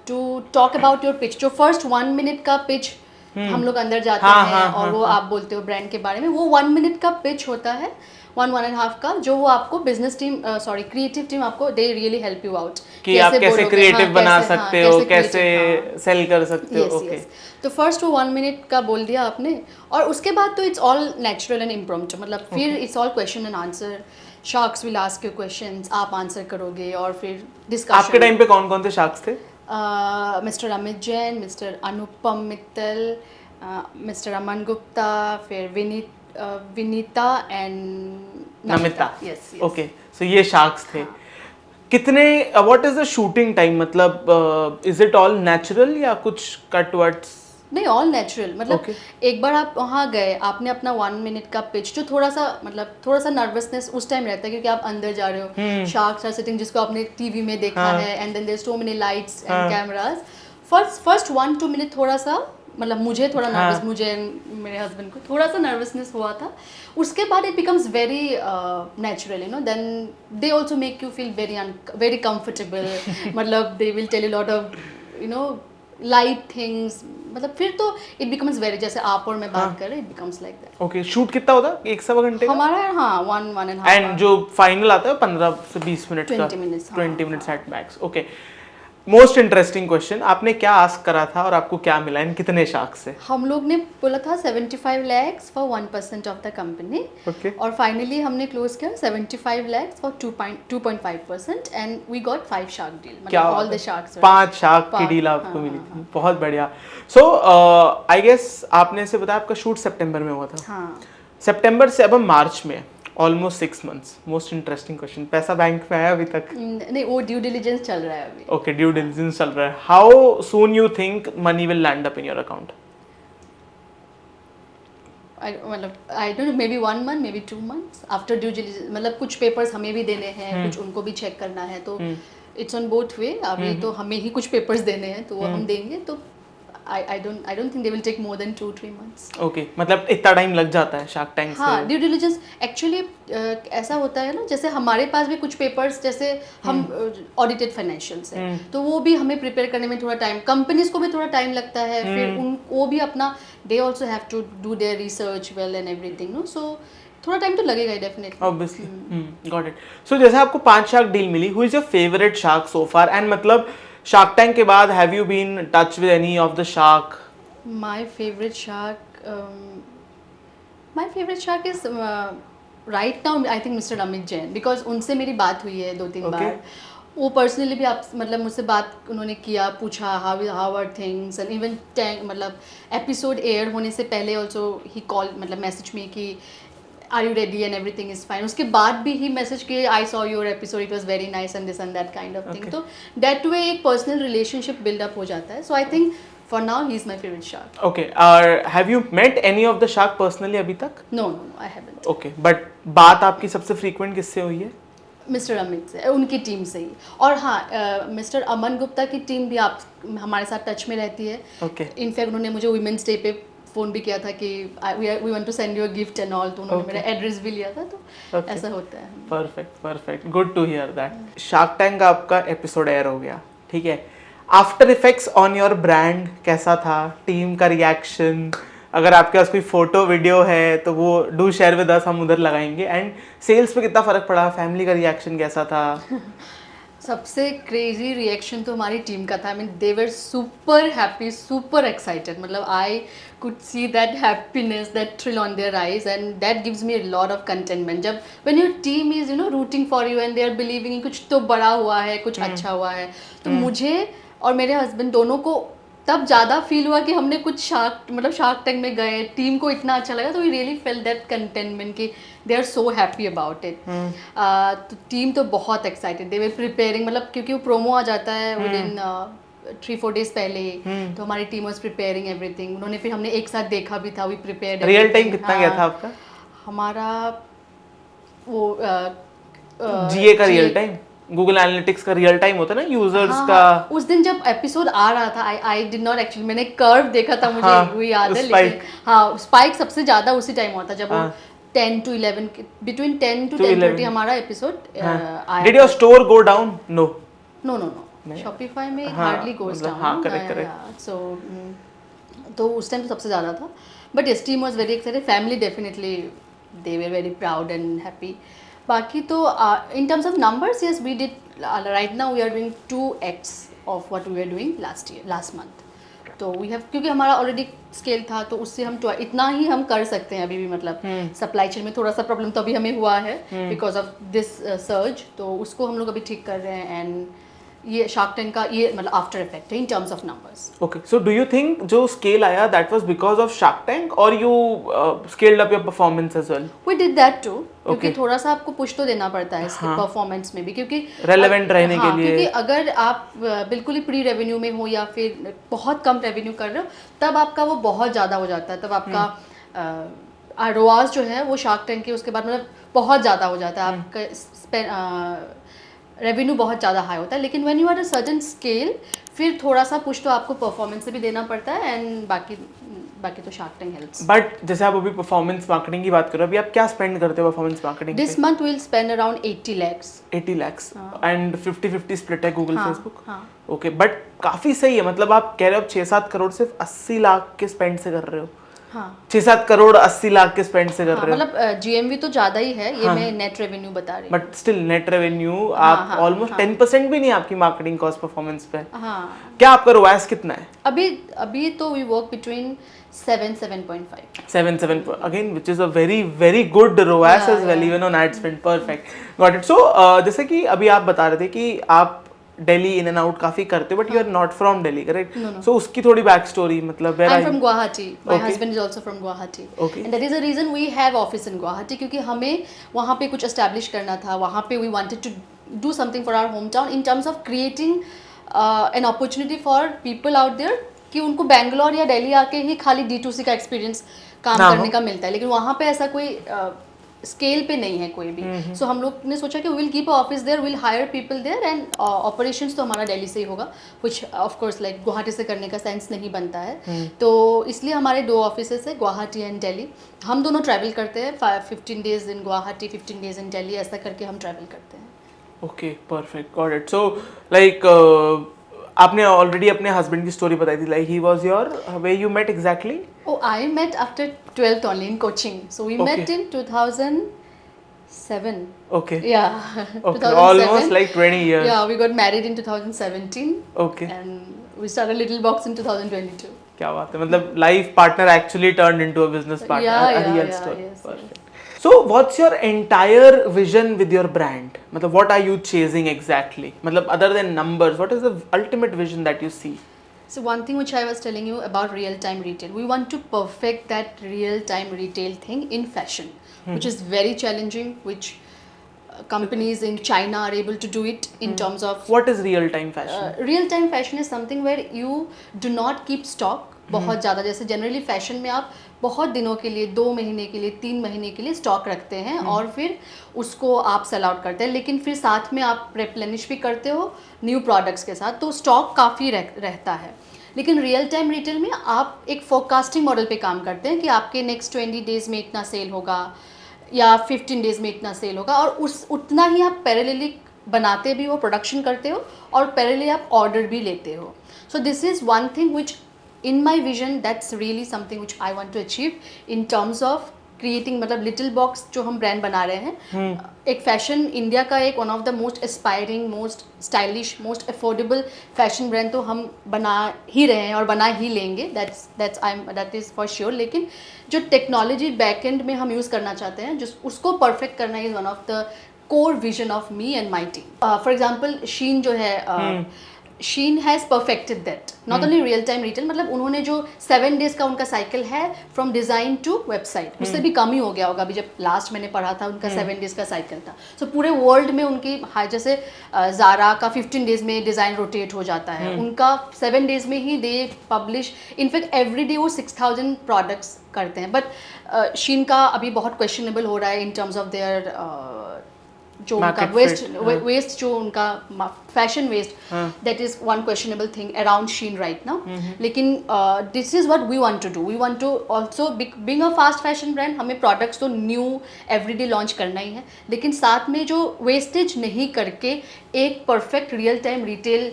Speaker 2: to talk about your pitch. जो फर्स्ट 1 minute का पिच हम लोग अंदर जाते हैं और वो आप बोलते हो ब्रांड के बारे में, वो 1 minute का पिच होता है, 1.5 का, जो वो आपको बिजनेस टीम क्रिएटिव टीम आपको they really help you out
Speaker 1: कि आप कैसे क्रिएटिव बना सकते हो, कैसे सेल कर सकते हो। ओके,
Speaker 2: तो फर्स्ट वो 1 minute का बोल दिया आपने, और उसके बाद तो it's all natural and impromptu, मतलब फिर it's all question and answer. Sharks will ask you questions, आप आंसर करोगे, और फिर डिस्कशन।
Speaker 1: आपके टाइम पे कौन कौन से शार्क्स थे?
Speaker 2: Mister Amit Jain, mister Anupam Mittal, mister Aman Gupta, फिर Vinita and
Speaker 1: Namita.
Speaker 2: Yes.
Speaker 1: Okay, so ये शार्क्स थे। कितने, what is the shooting time? मतलब इज इट ऑल नेचुरल या कुछ कट वर्ड्स?
Speaker 2: नहीं, ऑल नेचुरल, मतलब एक बार आप वहाँ गए, आपने अपना 1 minute का पिच, जो थोड़ा सा नर्वसनेस उस टाइम रहता है क्योंकि आप अंदर जा रहे हो, शार्क्स आर सिटिंग, जिसको आपने टीवी में देखा है, and then there so many lights and cameras. First 1-2 minute थोड़ा सा, मतलब मुझे थोड़ा नर्वस, मुझे मेरे हस्बैंड को थोड़ा सा नर्वसनेस हुआ था। उसके बाद it becomes very natural, you know, then they also make you feel very comfortable, मतलब they will tell you lot of you know light things, मतलब फिर तो इट बिकम्स वेरी, जैसे आप और मैं बात कर रहे, it becomes like that.
Speaker 1: Okay, shoot कितना होता है? 1-1.25 घंटे
Speaker 2: हमारा? हाँ, 1.5
Speaker 1: एंड जो फाइनल आता है 15 से 20 मिनट का?
Speaker 2: 20 minutes,
Speaker 1: 20 minutes at max. Okay, most interesting question, आपने क्या आस्क करा था और आपको क्या मिला? इन कितने शार्क्स से?
Speaker 2: हम लोग ने बोला था 75 lakhs for 1% of the company, और फाइनली हमने क्लोज किया 75 lakhs फॉर 2.5%, and we got 5 shark deal, मतलब ऑल द शार्क्स।
Speaker 1: 5 शार्क की डील आपको मिली थी, बहुत बढ़िया। सो आई गेस आपने से बताया आपका शूट सितंबर में हुआ था।
Speaker 2: हाँ,
Speaker 1: सितंबर से अब हम मार्च में, almost 6 months। Most interesting question, पैसा बैंक में आया अभी तक?
Speaker 2: नहीं, वो ड्यू डिलिजेंस चल रहा है अभी।
Speaker 1: ओके, ड्यू डिलिजेंस चल रहा है। How soon you think money will land up in your account?
Speaker 2: मतलब I don't know, may be 1 month, may be 2 months after due diligence, मतलब कुछ पेपर्स हमें भी देने हैं, कुछ उनको भी चेक करना है, तो इट्स ऑन बोथ वे। अभी तो हमें ही कुछ पेपर्स देने हैं, तो वो हम देंगे, तो I don't think they will take more than 2-3 months.
Speaker 1: Okay, मतलब इतना टाइम लग जाता है शार्क टैंक से?
Speaker 2: हाँ, ड्यू डिलिजेंस एक्चुअली ऐसा होता है ना, जैसे हमारे पास भी कुछ पेपर्स, जैसे हम ऑडिटेड फाइनेंशियल्स हैं, तो वो भी हमें प्रिपेयर करने में थोड़ा टाइम, कंपनीज को भी थोड़ा टाइम लगता है, फिर वो भी अपना, they also have to do their research well and everything, no, so थोड़ा टाइम तो लगेगा ही definitely.
Speaker 1: Obviously, got it. So जैसे आपको 5 शार्क डील मिली, who is your favourite shark so far? And मतलब शार्क टैंक के बाद have you been touch with any of the shark?
Speaker 2: My favorite shark is right now I think Mr. Amit Jain, because उनसे मेरी बात हुई है 2-3 बार। वो personally भी आप, मतलब मुझसे बात उन्होंने किया, पूछा how are things, and even मतलब एपिसोड एयर होने से पहले ऑल्सो ही कॉल, मतलब मैसेज में कि are you ready and everything is fine. उसके बाद भी ही मैसेज किए, I saw your episode, it was very nice and this and that kind of thing. तो दैट वे एक पर्सनल रिलेशनशिप बिल्डअप हो जाता है। So I think For now, he's my favorite shark.
Speaker 1: Okay. Have you met any of the shark personally अभी तक?
Speaker 2: No, I haven't.
Speaker 1: Okay. But बात आपकी सबसे frequent किससे हुई है?
Speaker 2: मिस्टर अमित से, उनकी टीम से ही। और हाँ, मिस्टर अमन गुप्ता की टीम भी आप हमारे साथ टच में रहती है।
Speaker 1: Okay.
Speaker 2: इनफैक्ट उन्होंने मुझे वुमेंस डे पे फ़ोन भी किया था कि we want to send you a gift and all, तो उन्होंने मेरा एड्रेस भी लिया था, तो ऐसा होता है।
Speaker 1: Perfect, good to hear that. Shark tank का आपका एपिसोड एयर हो गया, ठीक है। After effects on your brand कैसा था? टीम का रिएक्शन, अगर आपके पास कोई फोटो वीडियो है तो वो डू शेयर विद अस, हम उधर लगाएंगे। एंड सेल्स पे कितना फर्क पड़ा? फैमिली का रिएक्शन कैसा था?
Speaker 2: सबसे क्रेजी रिएक्शन तो हमारी टीम का था। I mean they were super happy, super excited. मतलब I could see that happiness, that thrill on their eyes, and that gives me a lot of containment. जब when your team is rooting for you and they are believing कुछ तो बड़ा हुआ है, कुछ अच्छा हुआ है, तो मुझे और मेरे हस्बैंड दोनों को तब ज़्यादा फील हुआ कि हमने कुछ शार्क टैंक में गए, टीम को इतना अच्छा लगा, तो we really fell that containment कि they are so happy about it. तो टीम तो बहुत एक्साइटेड, दे वर प्रिपेयरिंग, मतलब क्योंकि वो प्रोमो आ जाता है विदिन 3-4 डेज पहले ही, तो हमारी टीम वाज प्रिपेयरिंग एवरीथिंग। उन्होंने फिर हमने एक साथ देखा भी था, वी प्रिपेयर्ड।
Speaker 1: रियल टाइम कितना गया था आपका?
Speaker 2: हमारा वो
Speaker 1: जीए का रियल टाइम, गूगल एनालिटिक्स का रियल टाइम होता है ना यूजर्स का।
Speaker 2: उस दिन जब एपिसोड आ रहा था, आई डिड नॉट एक्चुअली, मैंने कर्व देखा था, मुझे वो याद है, लेकिन हाँ स्पाइक सबसे ज़्यादा उसी टाइम हुआ था जब वो 10 to 11, बिटवीन 10 to 10:30 हमारा एपिसोड आया।
Speaker 1: Did your store go down? No,
Speaker 2: Shopify में हार्डली गोज डाउन।
Speaker 1: हाँ, करेक्ट।
Speaker 2: सो तो उस टाइम तो सबसे ज़्यादा था, but yes, team was very excited, family definitely they were very proud and happy. बाकी तो in terms of numbers, yes we did, right now we are doing 2x of what we are doing last month. तो we have, क्योंकि हमारा already scale था, तो उससे हम इतना ही हम कर सकते हैं अभी भी। मतलब सप्लाई चेन में थोड़ा सा प्रॉब्लम तो अभी हमें हुआ है बिकॉज ऑफ दिस सर्ज, तो उसको हम लोग अभी ठीक कर रहे हैं। एंड ये शार्क टैंक का ये मतलब आफ्टर इफेक्ट है in terms of numbers.
Speaker 1: Okay, so do you think जो स्केल आया that was because of Shark Tank, और you scaled up your performance as well?
Speaker 2: We did that too, क्योंकि थोड़ा सा आपको पुश तो देना पड़ता है इसके परफॉर्मेंस में भी, क्योंकि
Speaker 1: रेलेवेंट रहने के लिए।
Speaker 2: क्योंकि अगर आप बिल्कुल ही प्री रेवेन्यू में हो या फिर बहुत कम रेवेन्यू कर रहे हो, तब आपका वो बहुत ज़्यादा हो जाता है। तब आपका रोआज जो है वो शार्क टैंक के उसके बाद मतलब बहुत ज़्यादा हो जाता है, आपका रेवेन्यू बहुत ज़्यादा हाई होता है। लेकिन when you are a certain scale, फिर थोड़ा सा पुश तो आपको परफॉर्मेंस से भी देना पड़ता है, एंड बाकी तो शार्क टैंक हेल्प्स।
Speaker 1: बट जैसे आप अभी परफॉर्मेंस मार्केटिंग की बात करो, अभी आप क्या स्पेंड करते हो performance marketing?
Speaker 2: This month will spend around 80 lakhs।
Speaker 1: 80 lakhs and 50-50 split है गूगल फेसबुक।
Speaker 2: हाँ।
Speaker 1: ओके, बट काफ़ी सही है। मतलब आप कह रहे हो आप 6-7 करोड़ सिर्फ 80 लाख के स्पेंड से कर रहे हो।
Speaker 2: हाँ,
Speaker 1: 6-7 करोड़ 80 लाख के स्पेंड से कर रहे हो।
Speaker 2: मतलब जीएमवी तो ज़्यादा ही है, ये मैं नेट रेवेन्यू बता रही हूँ।
Speaker 1: बट स्टिल नेट रेवेन्यू आप ऑलमोस्ट 10% भी नहीं आपकी मार्केटिंग कॉस्ट परफॉर्मेंस पे।
Speaker 2: हाँ,
Speaker 1: क्या आपका रोआस कितना है
Speaker 2: अभी तो we work between 7-7.5।
Speaker 1: 7 again, which is a very good ROAS as well, even on ad spend. Perfect, got it. So जैसे कि अभी आप बता रहे थे कि आप दिल्ली इन एंड आउट काफी करते हो, but you are not from Delhi, correct? So उसकी थोड़ी बैक स्टोरी, मतलब
Speaker 2: I am from Guwahati, my husband is also from Guwahati, and that is a reason we have office in Guwahati, क्योंकि हमें वहाँ पे कुछ एस्टैब्लिश करना था। वहाँ पे we wanted to do something for our home town in terms of creating an opportunity for people out there, कि उनको बैंगलोर या दिल्ली आके ही खाली D2C का एक्सपीरियंस काम करने का मिलता है, लेकिन वहाँ पे ऐसा कोई स्केल पे नहीं है कोई भी। सो हम लोग ने सोचा कि will keep office there, will hire people there, and operations तो हमारा दिल्ली से ही होगा, which of course like Guwahati से करने का सेंस नहीं बनता है। तो इसलिए हमारे 2 ऑफिसेस है, गुवाहाटी एंड दिल्ली। हम दोनों ट्रैवल करते हैं, 15 days in Guwahati, 15 days in Delhi, ऐसा करके हम ट्रैवल करते हैं।
Speaker 1: Okay, perfect, got it. So like आपने ऑलरेडी अपने हस्बैंड की स्टोरी बताई थी, like he was your, where you met exactly?
Speaker 2: Oh, I met after 12th only in coaching. So we met in 2007.
Speaker 1: Okay.
Speaker 2: Yeah.
Speaker 1: Okay,
Speaker 2: 2007.
Speaker 1: almost like 20 years.
Speaker 2: Yeah, we got married in 2017.
Speaker 1: Okay.
Speaker 2: And we started Little Box in 2022.
Speaker 1: क्या बात है, मतलब life partner actually turned into a business partner, a real story. Perfect. So what's your entire vision with your brand? मतलब what are you chasing exactly? मतलब other than numbers, what is the ultimate vision that you see?
Speaker 2: So one thing which I was telling you about real-time retail, we want to perfect that real-time retail thing in fashion, which is very challenging, which companies in China are able to do it in terms of
Speaker 1: What is real time fashion?
Speaker 2: real time fashion is something where you do not keep stock बहुत ज़्यादा. जैसे generally fashion में आप बहुत दिनों के लिए, 2 महीने के लिए, 3 महीने के लिए स्टॉक रखते हैं और फिर उसको आप सेल आउट करते हैं, लेकिन फिर साथ में आप रिप्लेनिश भी करते हो न्यू प्रोडक्ट्स के साथ, तो स्टॉक काफ़ी रहता है. लेकिन रियल टाइम रिटेल में आप एक फोरकास्टिंग मॉडल पे काम करते हैं कि आपके नेक्स्ट 20 डेज़ में इतना सेल होगा या 15 डेज़ में इतना सेल होगा, और उतना ही आप पैरेलली बनाते भी हो, प्रोडक्शन करते हो, और पैरेलली आप ऑर्डर भी लेते हो. So this is one thing which in my vision that's really something which I want to achieve in terms of creating, मतलब लिटिल बॉक्स जो हम ब्रांड बना रहे हैं, एक फैशन इंडिया का एक one of the most aspiring, most stylish, most affordable fashion brand तो हम बना ही रहे हैं और बना ही लेंगे, दैट इज़ फॉर श्योर. लेकिन जो टेक्नोलॉजी बैक एंड में हम यूज़ करना चाहते हैं, जो उसको परफेक्ट करना is one of the core vision of me and my team. For example Shein जो है, Shein has perfected that, not only real time retail, मतलब उन्होंने जो 7 डेज़ का उनका साइकिल है फ्रॉम डिज़ाइन टू वेबसाइट, उससे भी कम ही हो गया होगा. अभी जब लास्ट मैंने पढ़ा था उनका 7 डेज़ का साइकिल था. सो पूरे वर्ल्ड में उनकी जैसे ज़ारा का 15 डेज़ में डिज़ाइन रोटेट हो जाता है, उनका 7 डेज़ में ही they publish, in fact every day वो 6000 प्रोडक्ट्स करते हैं. बट शीन का अभी बहुत क्वेश्चनेबल हो रहा है इन टर्म्स ऑफ देयर जो उनका वेस्ट जो उनका fashion waste, that is one questionable thing around Shein right now. लेकिन this is what we want to do. We want to also being a fast fashion brand, हमें products तो new everyday launch करना ही है, लेकिन साथ में जो वेस्टेज नहीं करके एक perfect real time retail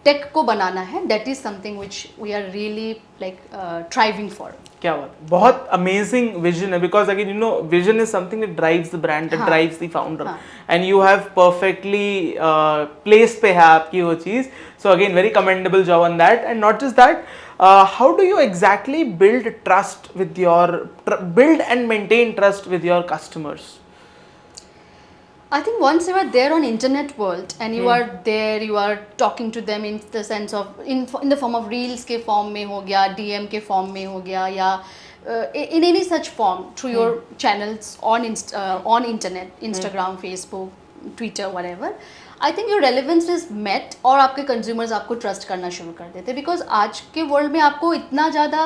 Speaker 2: tech को बनाना है. That is something which we are really like thriving for.
Speaker 1: क्या बात, बहुत अमेजिंग विजन है, because again you know vision is something that drives the brand, that drives the founder, and you have perfectly placed पे है आपकी वो चीज. So again very commendable job on that. And not just that, how do you exactly build trust with your, build and maintain trust with your customers?
Speaker 2: I think once you are there on internet world and you are there, you are talking to them in the sense of in the form of reels के form में हो गया, DM के form में हो गया, या in any such form through your channels on internet, Instagram, Facebook, Twitter, whatever. I think your relevance is met और आपके consumers आपको trust करना शुरू कर देते हैं, because आज के world में आपको इतना ज़्यादा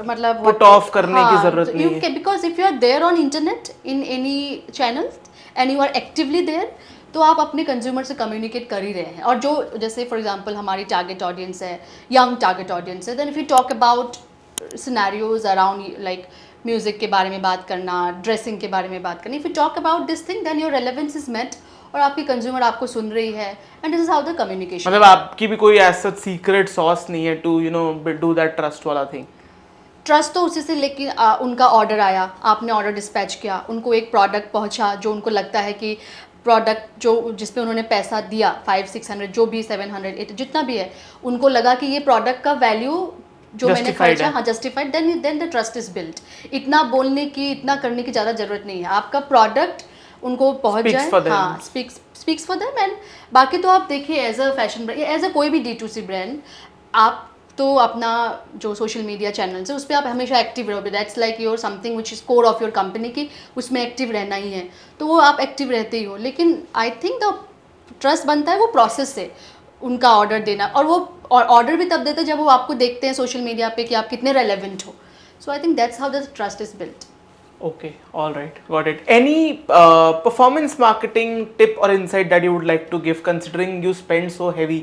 Speaker 2: मतलब
Speaker 1: पुट ऑफ करने की जरूरत नहीं है,
Speaker 2: because if you are there on internet in any channel and you are actively there, तो आप अपने कंज्यूमर से कम्युनिकेट कर ही रहे हैं. और जो जैसे फॉर एग्जांपल हमारी टारगेट ऑडियंस है, यंग टारगेट ऑडियंस है, then if you talk about scenarios around like music के बारे में बात करना, ड्रेसिंग के बारे में बात करनी, if you talk about this thing then your relevance is met और आपकी कंज्यूमर आपको सुन रही है, and this is how the communication.
Speaker 1: मतलब आपकी भी कोई ऐसा सीक्रेट सॉस नहीं है to you know do that trust वाला थिंग?
Speaker 2: ट्रस्ट तो उसी से, लेकिन उनका ऑर्डर आया, आपने ऑर्डर डिस्पैच किया, उनको एक प्रोडक्ट पहुंचा जो उनको लगता है कि प्रोडक्ट जो जिस पे उन्होंने पैसा दिया 500-600 जो भी 700 जितना भी है, उनको लगा कि ये प्रोडक्ट का वैल्यू जो मैंने खर्चा, हाँ justified, then the trust is built. इतना बोलने की, इतना करने की ज़्यादा ज़रूरत नहीं है. आपका प्रोडक्ट उनको पहुँच जाए, हाँ स्पीक्स फॉर देम. एंड बाकी तो आप देखिए as a fashion brand, as a कोई भी D2C ब्रांड, आप तो अपना जो सोशल मीडिया चैनल्स है उस पर आप हमेशा एक्टिव रहोगे. That's like your something which is core of your company की, उसमें एक्टिव रहना ही है, तो वो आप एक्टिव रहते ही हो. लेकिन आई थिंक द ट्रस्ट बनता है वो प्रोसेस से, उनका ऑर्डर देना, और वो ऑर्डर भी तब देते हैं जब वो आपको देखते हैं सोशल मीडिया पे कि आप कितने रेलेवेंट हो. So I think that's how the trust is built.
Speaker 1: Okay, all right, got it. Any performance marketing tip or insight that you would like to give, considering you spend so heavy?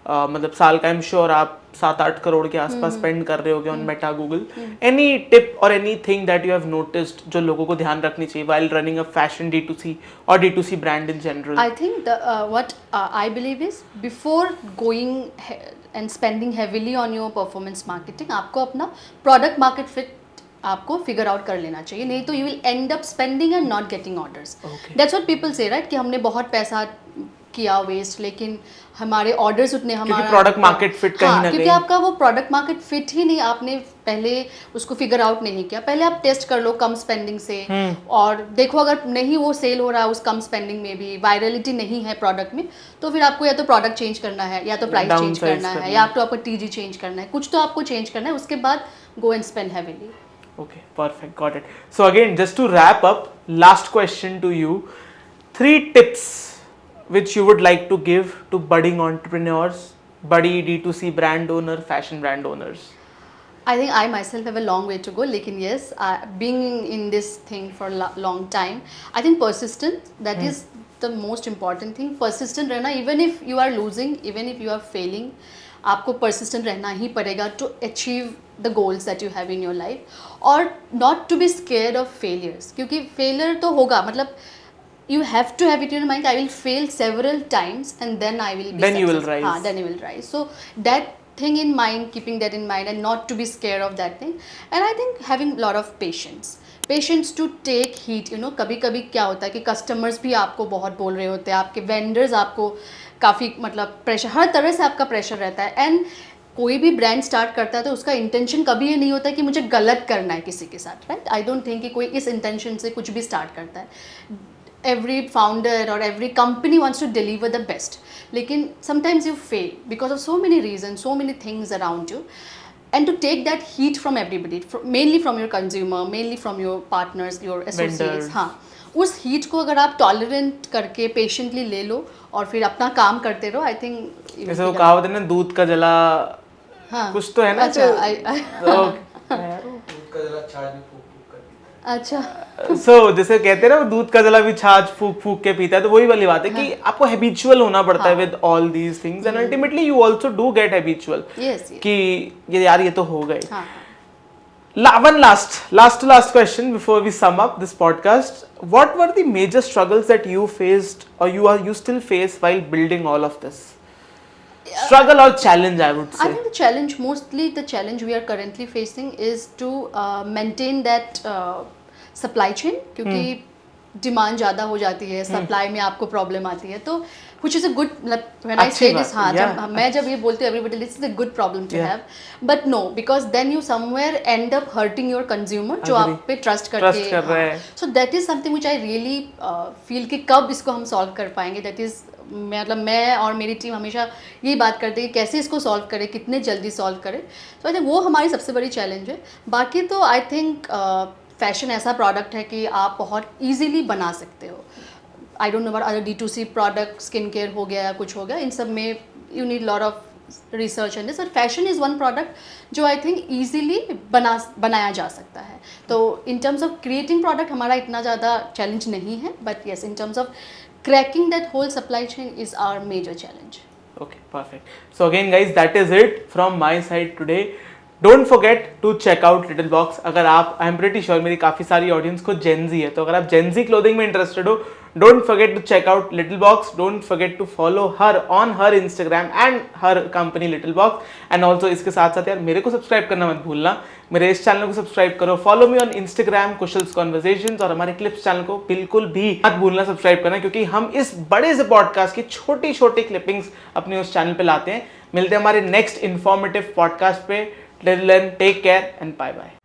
Speaker 1: मतलब साल का I'm sure आप 7-8 करोड़ के आसपास spend कर रहे होगे on Meta Google. Any tip और anything that you have noticed जो लोगों को ध्यान रखनी चाहिए while running a fashion D2C or D2C brand in general?
Speaker 2: I think what I believe is before going and spending heavily on your performance marketing, आपको अपना product market fit आपको figure out कर लेना चाहिए, नहीं तो you will and up spending and not getting orders. That's what people से, right, कि हमने बहुत पैसा किया वेस्ट, लेकिन हमारे ऑर्डर्स उतने, हमारा
Speaker 1: प्रोडक्ट मार्केट फिट कहीं ना कहीं,
Speaker 2: क्योंकि आपका वो प्रोडक्ट मार्केट फिट ही नहीं, आपने पहले उसको फिगर आउट नहीं किया. पहले आप टेस्ट कर लो कम स्पेंडिंग से, और देखो अगर नहीं वो सेल हो रहा है उस कम स्पेंडिंग में भी, वायरलिटी नहीं है प्रोडक्ट में, तो फिर आपको या तो प्रोडक्ट चेंज करना है, या तो प्राइस चेंज करना है, या तो आपको TG चेंज करना है, कुछ तो आपको चेंज करना है, उसके बाद go and spend heavily.
Speaker 1: Okay, perfect. Got it. So again, just to wrap up, last question to you. 3 tips which you would like to give to budding entrepreneurs, buddy D2C brand owner, fashion brand owners.
Speaker 2: I think I myself have a long way to go. लेकिन yes, being in this thing for a long time, I think persistent, that is the most important thing. Persistent रहना, even if you are losing, even if you are failing, आपको persistent रहना ही पड़ेगा to achieve the goals that you have in your life, और not to be scared of failures, क्योंकि failure तो होगा, मतलब you have to have it in your mind, I will fail several times and then I will be
Speaker 1: Then you will rise.
Speaker 2: हाँ, then you will rise. So that thing in mind, keeping that in mind and not to be scared of that thing. And I think having a lot of patience to take heat, you know, कभी कभी क्या होता है कि customers भी आपको बहुत बोल रहे होते हैं, आपके vendors आपको काफ़ी मतलब प्रेशर, हर तरह से आपका प्रेशर रहता है. एंड कोई भी ब्रांड स्टार्ट करता है तो उसका इंटेंशन कभी ये नहीं होता कि मुझे गलत करना है किसी के साथ, राइट. आई डोंट थिंक कि कोई इस इंटेंशन से कुछ भी स्टार्ट करता है. एवरी फाउंडर और every company wants to deliver the best, लेकिन sometimes you fail because of so many reason, so many things around you. And to take that heat from everybody, mainly from your consumer, mainly from your partners, your associates, हाँ, उस heat को अगर आप tolerant करके patiently ले लो और फिर अपना काम करते रहो, आई थिंक
Speaker 1: जैसे वो कहावत है ना, दूध का जला,
Speaker 2: हाँ,
Speaker 1: कुछ तो है ना.
Speaker 2: अच्छा,
Speaker 3: दूध का जला छाछ भी फूक फूक कर पीता है.
Speaker 2: अच्छा.
Speaker 1: सो जैसे कहते हैं ना, दूध का जला भी छाछ फूक फूक के पीता है, तो वही वाली बात है कि आपको हैबिचुअल होना पड़ता है with all these things, and ultimately you also do get habitual कि ये यार ये तो हो गए. One last question before we sum up this podcast. What were the major struggles that you faced, or you still face while building all of this? Struggle or challenge, I would say.
Speaker 2: I think the challenge we are currently facing is to maintain that supply chain, क्योंकि demand ज़्यादा हो जाती है, supply में आपको problem आती है, तो which is a good, when I say this, हाँ, मैं जब ये बोलती हूँ everybody, this is a good problem to have, but no, because then you somewhere end up hurting your consumer जो आप पे ट्रस्ट कर रहे हैं. So that is something which I really feel कि कब इसको हम सॉल्व कर पाएंगे. That is, मतलब मैं और मेरी टीम हमेशा यही बात करते हैं कि कैसे इसको सॉल्व करें, कितने जल्दी सॉल्व करें. तो आई थिंक वो हमारी सबसे बड़ी चैलेंज है. बाकी तो आई थिंक फैशन ऐसा प्रोडक्ट है कि आप बहुत ईजीली बना सकते हो. आई don't know about other D2C product, skin care हो गया या कुछ हो गया, इन सब में you need lot of research and this. और फैशन इज़ वन प्रोडक्ट जो आई थिंक ईजीली बनाया जा सकता है. तो in terms of creating product हमारा इतना ज़्यादा चैलेंज नहीं है, but yes, in terms of cracking that whole supply chain is our major challenge.
Speaker 1: Okay, perfect. So again guys, that is it from my side today. Don't forget to check out Little Box. अगर आप, I am pretty sure मेरी काफ़ी सारी audience को Gen Z है, तो अगर आप Gen Z क्लोथिंग में इंटरेस्टेड हो, don't forget to check out Little Box. Don't forget to follow her on her Instagram and her company Little Box. And also इसके साथ साथ यार मेरे को सब्सक्राइब करना मत भूलना, मेरे इस चैनल को सब्सक्राइब करो. Follow me on Instagram Kushal's conversations, और हमारे क्लिप्स चैनल को बिल्कुल भी मत भूलना सब्सक्राइब करना, क्योंकि हम इस बड़े से पॉडकास्ट की छोटी छोटी क्लिपिंग्स अपने उस चैनल पे लाते हैं. मिलते हैं हमारे नेक्स्ट इन्फॉर्मेटिव पॉडकास्ट पे. Till then, take care and bye bye.